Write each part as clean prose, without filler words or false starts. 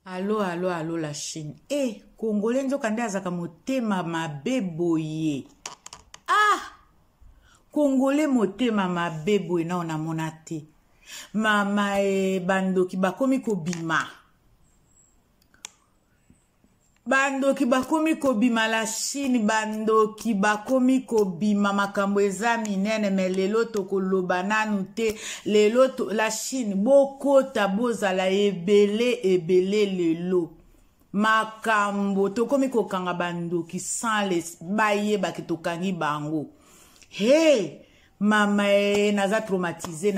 Allo, allo, allo, la Chine. Eh, Congolais nzokande azaka motema mabe boye. Ah! Congolais motema mabe boye na ona mona te. Mama bandoki bakomi kobima. Bandoki bakomi kobima la Chine, bandoki bakomi kobima makambo eza minene me lelo tokoloba nanu te lelo la Chine bokota bozala ebele lelo makambo tokomi kokanga bandoki sans les baye baki tokangi bango. Hey mama naza traumatisé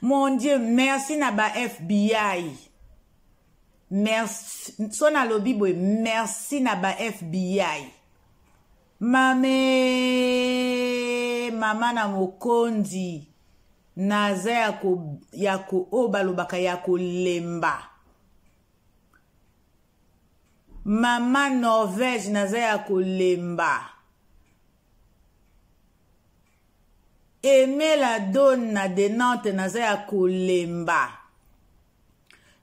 Mon Dieu, merci na ba FBI. Merci, sona lobi boy, merci na ba FBI. Mama na mokondi. Naza yako obalobaka yako lemba. Mama Norvège naza yako lemba. Aimé la donna de Nantes nazaya kolemba.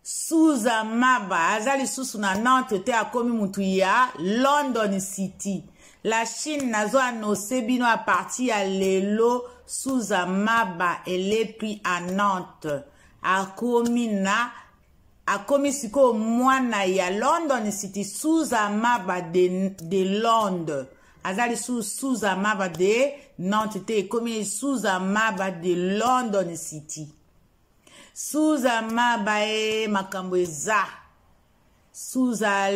Souza maba azali susu na Nantes te akomi mutu ya London City. La Chine nazo annonce bino à partir à lelo Souza maba elle est pris à Nantes. Akomi siko mwana ya London City Souza maba de Londres. Azali Souza maba de Nantes te comme Souza maba de London City. Souza maba makambo eza. Souza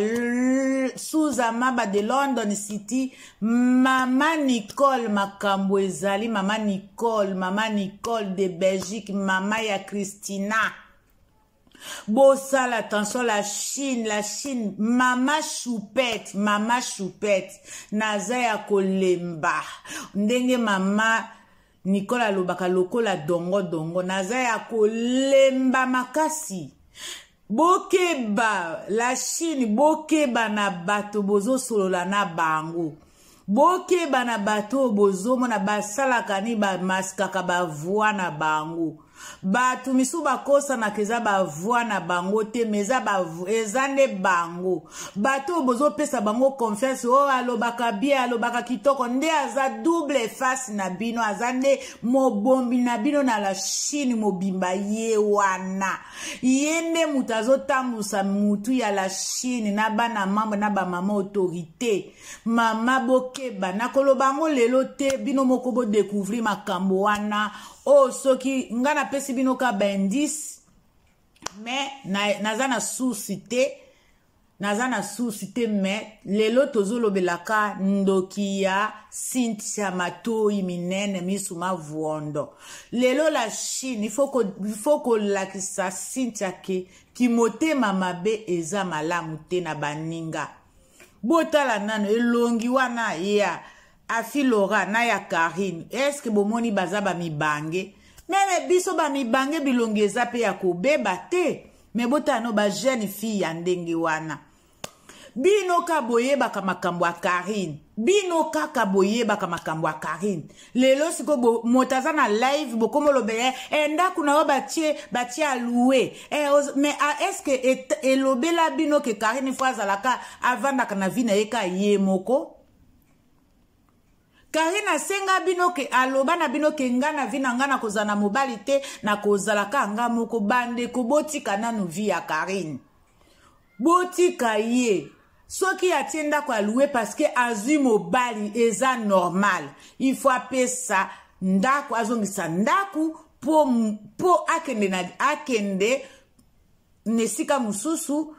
maba de London City. Mama Nicole makambo ezali. Mama Nicole de Belgique. Mama ya Christina. Bossa attention la Chine, mama choupette, naza ya kolemba. Ndenge mama Nicola lobaka lokola dongo, naza ya kolemba makasi. Bokeba, la Chine, bokeba na bato bozo solola na bango. Bokeba na bato bozo mona basala kani ba maskaka ba voix na bango. Batu misu bakosa na keza ba voix na bango te meza ba ezande bango. Batu bozo pesa bango confiance o alobaka bia alobaka kitoko nde aza double face na bino azande mobombi na bino na la Chine mobimba ye wana. Yende mutazo tambusa mutu ya la Chine na bana mambo na ba mama autorité. Mama bokeba na kolobango lelo te bino mokobo découvrir makambo wana. Oh, soki ngana pesi bino ka bendis mais naza na suscité mais lelo tozolo belaka ndoki ya Cynthia Matoi minene misuma vuondo lelo la Chine il faut que lakisa Cynthia ki motema mabe eza malamu te na baninga botala nano elongi wana ya Afilora na ya Karine. Est-ce que bomoni bazaba mibange? Meme biso ba mibange bilongeza pe ya kobeba te. Me botano ba jeune fille ya ndenge wana. Bino ka boyeba ka makambo ya Karine. Bino kaka boyeba ka makambo ya Karine. Lelo siko motaza na live bokomo lobeye ndaku na batie aloué. Mais est-ce que elobela bino ke Karine fazalaka avanda kana vina eka yemoko? Karina senga bino ke aloba na bino ke ngana vina ngana kozana mobali te na kozalaka nga moko bande ko botika nanu via Karine. Botika ye. Soki atienda kwa loué parce que azui mobali eza normal. Il faut appeler ça ndaku azongisa ndaku po akende nesika mususu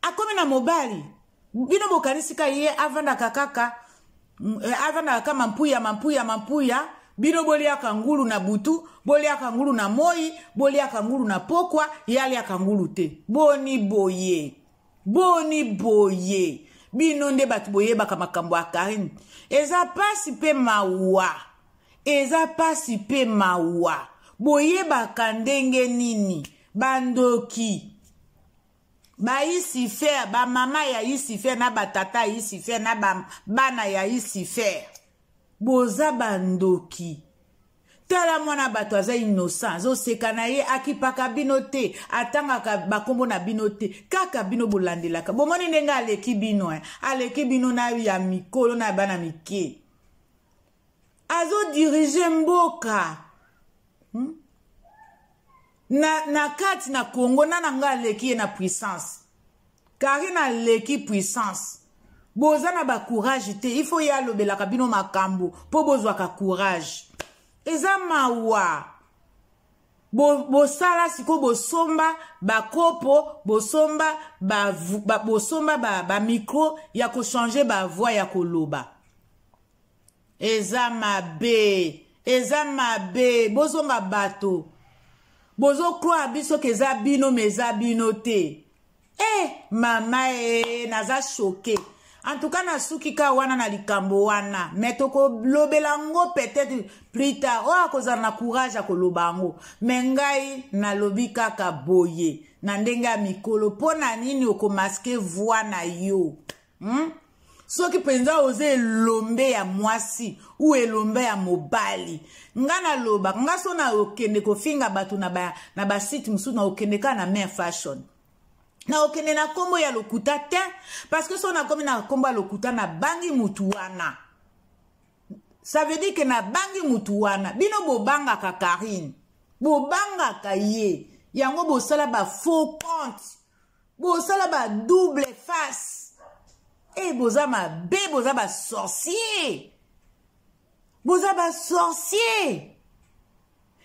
akome na mobali. Bino bokanisika ye avanda kakaka avana kama mampuya bino bolia kangulu na butu bolia kangulu na moi bolia kangulu na pokwa yali akangulu te boni boye bino nde batu boye baka makambo ya Karine eza pasi pe mawa boye baka ndenge nini bandoki ba isi faire ba mama ya isi faire na ba tata isi faire na ba bana ya isi faire boza bandoki tala mwana bato aza innocent azoseka na ye akipaka bino te atangaka bakombo na bino te kaka bino bolandelaka bomoni ndenge aleki bino aleki bino na ya mikolo na bana mike azodirige mboka na kati na Congo nanga aleki ye na puissance kari na leki puissance boza na ba courage te il faut ya lobelaka bino makambo po bozwaka courage eza mawa bosala siko bosomba bakopo bosomba ba micro ya ko changer ba voix ya koloba eza mabe bozonga bato bozo croire biso ke eza bino meza bino te mama naza choqué. En tout cas, na suki ka wana na likambo wana. Mais toko lobelango peut-être plus tard. Akozana na courage a kolobango. Mengai na lobi kaka boye. Na ndenga mikolo. Pona nini oko maske voix na yo. Soki penza oze elombe ya mwasi. Ou elombe ya mobali. Nga na loba. Nga so na okende kofinga batu na ba site musu na okende ka na main fashion. Na okende na kombo ya lokuta te parce que so na komi na kombo ya lokuta na bangi mutuwana. Ça veut dire que na bangi mutuwana bino bobanga ka Karine. Bobanga ka ye. Yango bosala ba faux compte. Bosala ba double face. Boza ma be boza ba sorcier. Boza ba sorcier.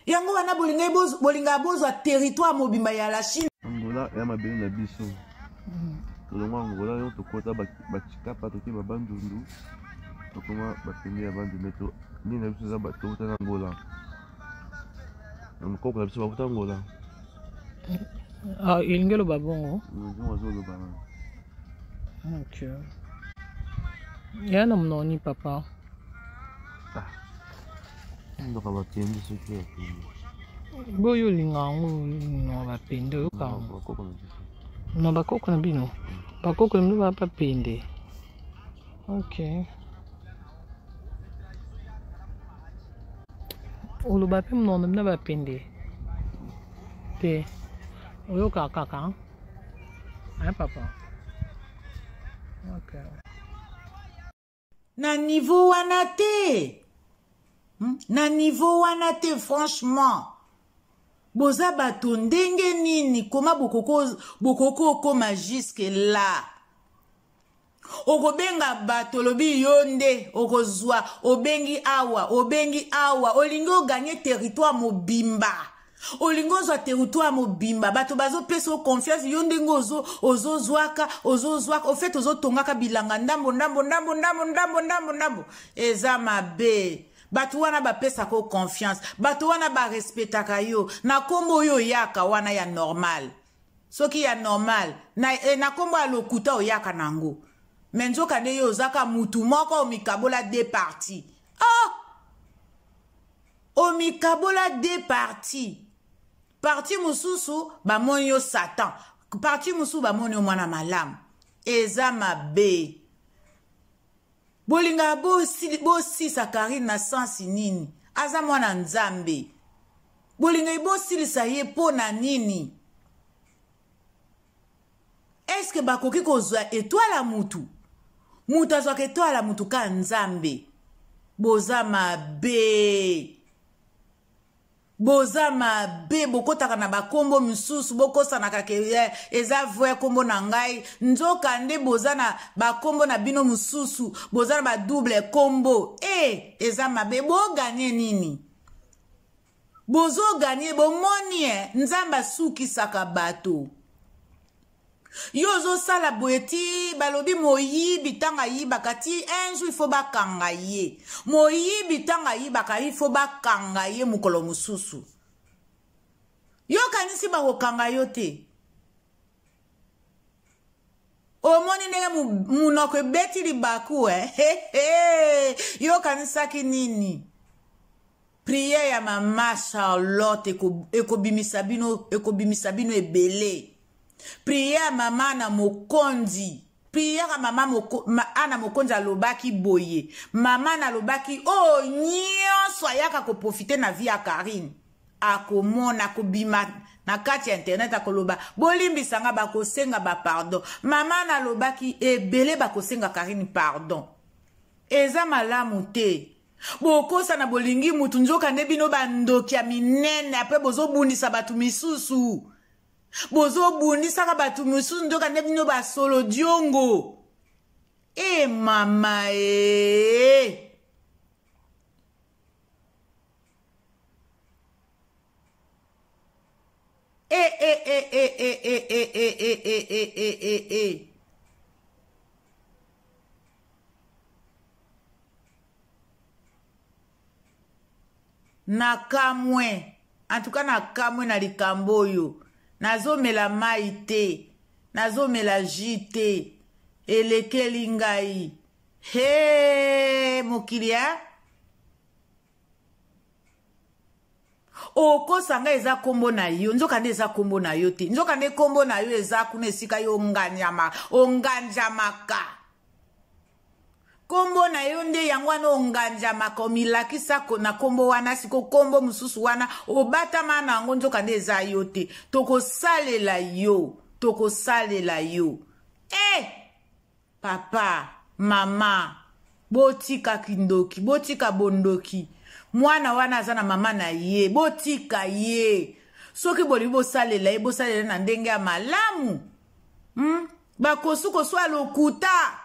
Yango wana bolinga bozo territoire mobimba ya la Chine. Angola ya mabele na biso. Tolongo Angola yo tokota bachika patoki babandundu. Tokoma bapenge ya bandu meto. Ni na biso za bato ta Angola. Nkoko na biso bakuta Angola. Ilingelo babongo. Nzo zo lo bana. Okay. Yana mnoni papa. Ndo ka bakendi soki ya pili. Boyo lingango no bapende oka. No bakoko na bino. Bakoko mno bapapende. Okay. Olo bape mno na bapende. Te. Oyo kaka. Hein papa. Okay. Na niveau wana te. Na niveau wana te franchement. Boza bato ndenge nini koma bokoko koma jusque là. Okobenga bato lobi yonde okozwa obengi awa olingo gagner territoire mobimba. Olingo zwa territoire mobimba bato bazo pesa confiance yonde ngozo ozozwaka au fait ozotongaka bilanga ndambo eza mabe. Batu wana ba pesa ko confiance. Batu wana ba respectaka yo. Na kombo yo yaka wana ya normal. Soki ya normal. Na kombo ya lokuta o yaka nango. Menzoka ne yo zaka mutu moko omikabola de parti. Omikabola de parti. Parti mususu ba monyo Satan. Parti mususu ba monyo mwana malamu. Eza mabe. Bolinga bosi Karine na sansi nini. Aza mwana nzambe. Bolinga bosi saye po na nini. Est-ce que bakoki kozwa etwala mutu? Mutu azwaka etwala mutu ka nzambe. Boza mabe. Boza mabe bokotaka na bakombo misusu bokosa na kake eza voye kombo na ngai nzoka nde boza na bakombo na bino misusu boza na ba double kombo eza mabe bo gagner nini bozo gagner bomoni nzamba suki saka bato yozo sala boeti balobi moyibi tanga yibaka ti un jour il faut bakanga ye moyibi tanga yibaka il faut bakanga ye mukolo mususu yo kanisi ba kokanga yo te omoni ndenge munoko ebeti libaku yo kanisaki nini prière ya mama Charlotte ekobimisa bino ebele. Prière maman na mokondi. prière mama ana mokonzi alobaki boye mama na lobaki oh nyonso ayaka koprofite na vie ya Karine akomona kobima na kati ya internet akoloba bolimbisanga bakosenga ba pardon mama na lobaki ebele bakosenga Karine pardon eza malamu te bokosa na bolingi mutu nzoka nde bino bandoki ya minene apre bozobundisa batu misusu bozobundisaka batu misusu nzoka nde bino basolo diongo mama nakamwe antuka nakamwe na likambo oyo nazomela mai te nazomela ji te elekeli ngai mokili okosanga eza kombo na yo nzoka nde eza kombo na yo te nzoka nde kombo na yo eza kuna esika yo onganjamaka kombo na yo nde yango wana onganjamaka omilakisa na kombo wana siko kombo mususu wana obatama na yango nzoka nde eza yo te tokosalela yo papa mama botika kindoki botika bondoki mwana wana aza na mama na ye botika ye soki boli bosalela na ndenge ya malamu bakosuko swa lokuta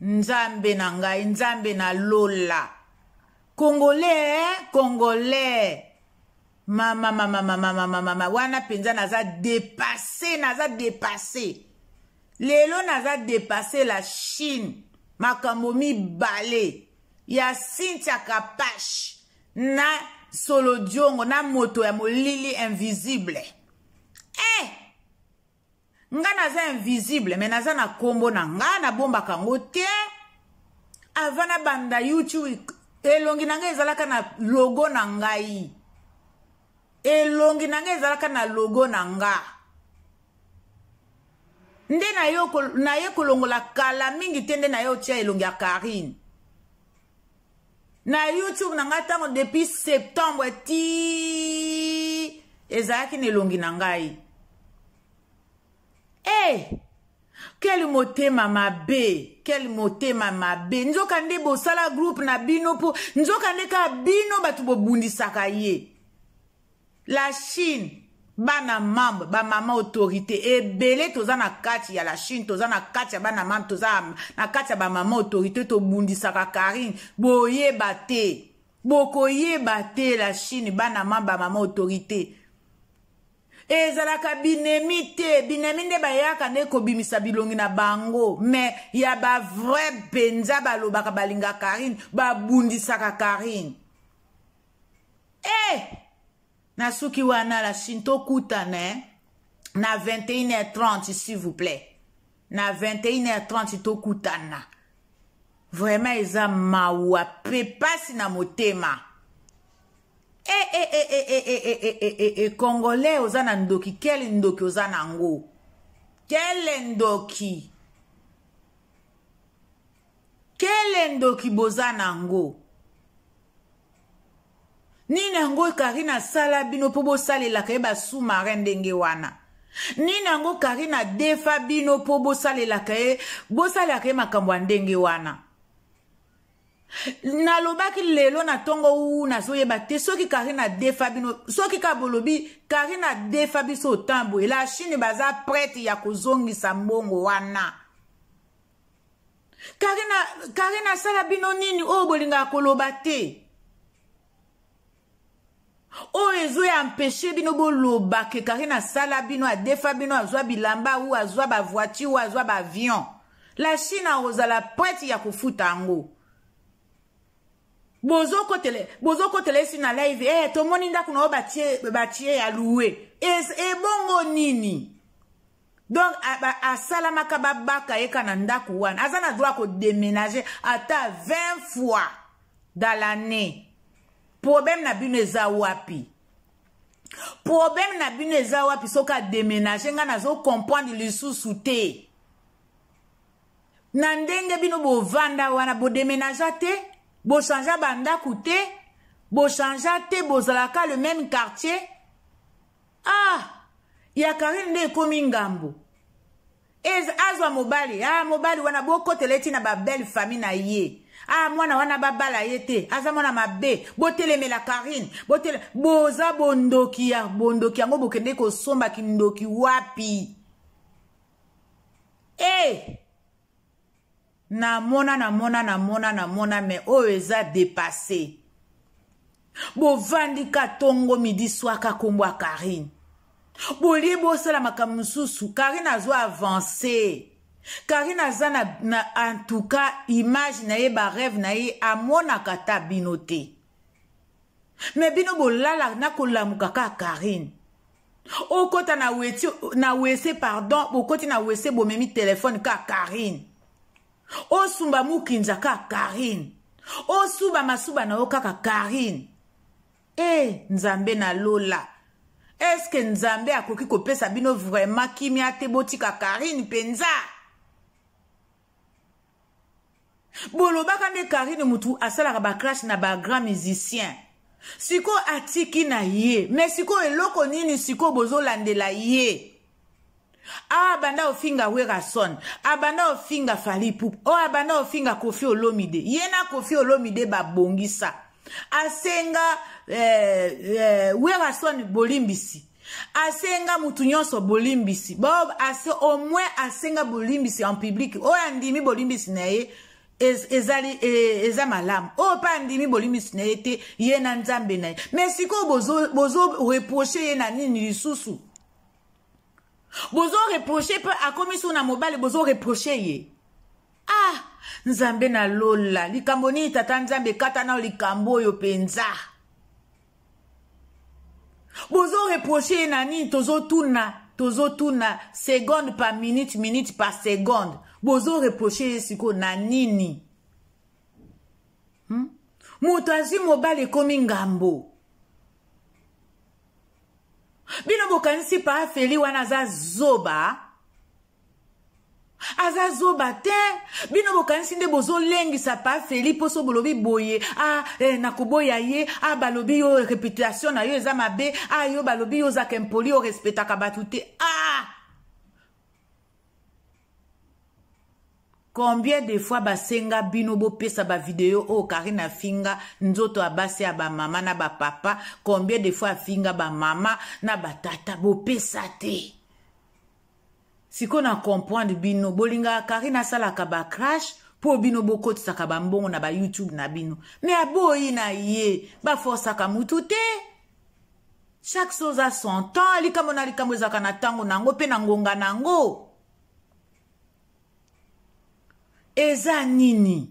nzambe na ngai nzambe na lola congolais mama wana penza naza dépassé lelo naza dépassé la Chine makambo mibale ya Cynthia Kapash na Solo Diongo na moto ya molili invisible nga naza invisible mais naza na kombo na nga na bomba kango te avana banda YouTube elongi nanga ezalaka na logo na ngai nde na ye kolongola kala mingi te nde na yo tia elongi ya Karine na YouTube nanga tango depuis septembre ti ezalaki na elongi na ngai quel motema mabe nzoka nde bosala groupe na bino po nzoka nde ka bino batu bobundisaka ye la Chine bana membre ba mama autorité ebele toza na kati ya la Chine toza na kati ya bana membre toza na kati ya ba mama autorité to bundisaka Karine boyeba te bokoyeba te la Chine bana membre ba mama autorité ezalaka binemi te binemi nde bayaka nde kobimisa bilongi na bango mais ya ba vrai penza balobaka balinga Karine babundisaka Karine nasuki wana la Chine tokutana na 21h30 s'il vous plaît na 21h30 tokutana vraiment eza mawa pe pasi na motema Congolais ozana ndoki quel ndoki ozana ngo quel ndoki bozana ngo nina ngo Karina sala bino po bosalela ka ba sous-marin ndenge wana nina ngo Karina defa bino po bosalela ka makambo ndenge wana nalobaki lelo na tongo nazoyeba te soki Karina defa bino soki kabolobi Karina defa biso tambo la Chine baza prête ya kozongisa mbongo wana Karina sala bino nini bolinga koloba te ezo ya empêcher bino boloba ke Karina sala bino a defa bino azwa bilamba ou azwa ba voiture ou azwa ba avion la Chine ozala prête ya kofuta ngo bozo kotele si na live tomoni ndaku na batie ya loué bongo nini donc asalamaka babaka eka na ndaku wana aza na droit ko déménager ata 20 fois dans l'année problème na bino eza wapi problème na bino eza wapi soka déménager nga nazo comprendre lisusu te na ndenge bino bovanda wana bo déménager te bo changer bandako te bo changer te bozalaka le même quartier ya Karine nde ekomi ngambo azwa mobali mobali wana bokoteleti na ba belle famille na ye mwana wana babala ye te aza mwana mabe botelemela Karine boza bondoki yango bokende kosomba kindoki wapi namona me oyo eza dépassé bovandi katongo midi swaka kombo Karine bolie bosala makambo mosusu Karine azwa avancé Karine aza na en tout cas image na ye ba rêve na ye amonaka ta bino te me bino bolala na kolamuka ka Karine okota na wese pardon bokoti na wese bomemi telefone ka Karine osumba mukinza ka Karine osuba masuba na yo kaka Karine nzambe na lola est-ce que nzambe akoki kopesa bino vraiment kimia te botika Karine penza bolobaka nde Karine mutu asalaka ba crash na ba grand musicien siko atiki na ye mais siko eloko nini siko bozolandela ye banda ofinga Werason abanda ofinga Fally Ipupa abanda ofinga Koffi Olomide yena Koffi Olomide babongisa asenga Werason bolimbisi asenga mutu nyonso bolimbisi bob au moins asenga bolimbisi en public andimi bolimbisi na ye eza malamu pa andimi bolimbisi na ye te ye na nzambe na ye mais siko bozo reprocher ye na nini lisusu bozo reprocher pe akomi so na mobali bozo reprocher ye nzambe na lola likambo nini tata nzambe kata na likambo oyo penza bozo reprocher ye na nini tozotuna seconde par minute minute par seconde bozo reprocher ye siko na nini mutu azwi mobali ekomi ngambo bino bokanisi pa Feli wana aza zoba te bino bokanisi nde bozolengisa pa Feli poso bolobi boye nakoboya ye balobi yo réputation na yo eza mabe yo balobi yo ozaka impoli yo respectaka batu te combien de fois basenga bino bopesa ba vidéo Karine afinga nzoto abasi ya ba mama na ba papa combien de fois afinga ba mama na ba tata bopesa te siko na comprendre bino bolinga Karine asalaka ba crash po bino bokotisaka ba mbongo na ba YouTube na bino mais aboyi na ye ba forçaka mutu te chaque chose a son temps likambo na likambo ezaka na tango nango pe na ngonga nango eza nini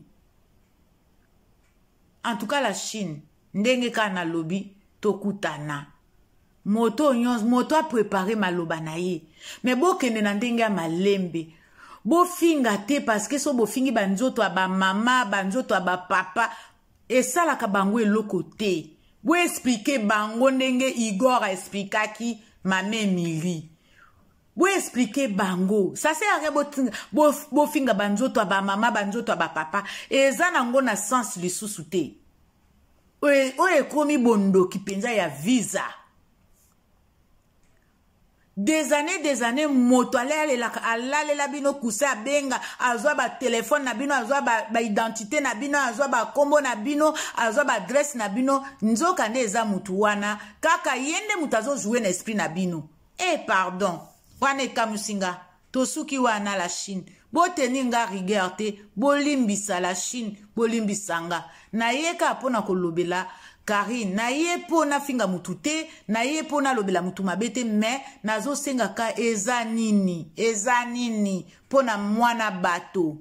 en tout cas la Chine ndenge kana lobi tokutana moto a préparé maloba na ye mais bokende na ndenge ya malembe bofinga te parce que so bofingi banzoto ba mama banzoto ba papa esalaka bango eloko te bo expliquer bango ndenge Igor explikaki mame Emily bo expliquer bango ça c'est rien bo finga banzoto ba mama banzoto ba papa eza nango na sens lisusu te oye komi bondo kipenza ya visa des années moto alalela bino kusa benga azwa ba téléphone na bino azwa ba identité na bino azwa ba kombo na bino azwa ba adresse na bino nzoka nde eza mutu wana kaka yende mutazo jouer na esprit na bino pardon wana kamusinga tosuki wana la Chine boteni nga rigueur te bolimbisa la Chine bolimbisanga na yeka pona kolobela Karine na ye pona finga mutu te na ye pona lobela mutu mabete mais nazo senga ka eza nini pona mwana bato